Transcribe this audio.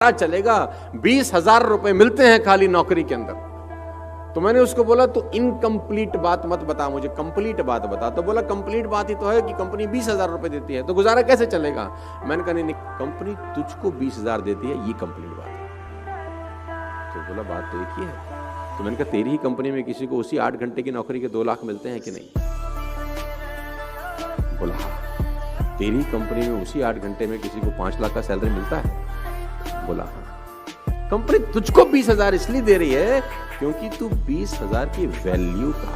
पता चलेगा 20,000 रुपए मिलते हैं खाली नौकरी के अंदर। तो मैंने उसको बोला तो इनकम्प्लीट बात मत बता, मुझे कंप्लीट बात बता। तो बोला कंप्लीट बात ही तो है कि कंपनी 20,000 रुपए देती है, तो गुजारा कैसे चलेगा। मैंने कहा नहीं, कंपनी तुझको 20,000 देती है, ये कंप्लीट बात है। तो बोला बात तो एक ही है। तो मैंने कहा तेरी ही कंपनी में किसी को उसी 8 घंटे की नौकरी के 2 लाख मिलते हैं कि नहीं। बोला हाँ। तेरी कंपनी में उसी 8 घंटे में किसी को 5 लाख का सैलरी मिलता है। बोला हाँ। कंपनी तुझको 20,000 इसलिए दे रही है क्योंकि तू 20,000 की वैल्यू का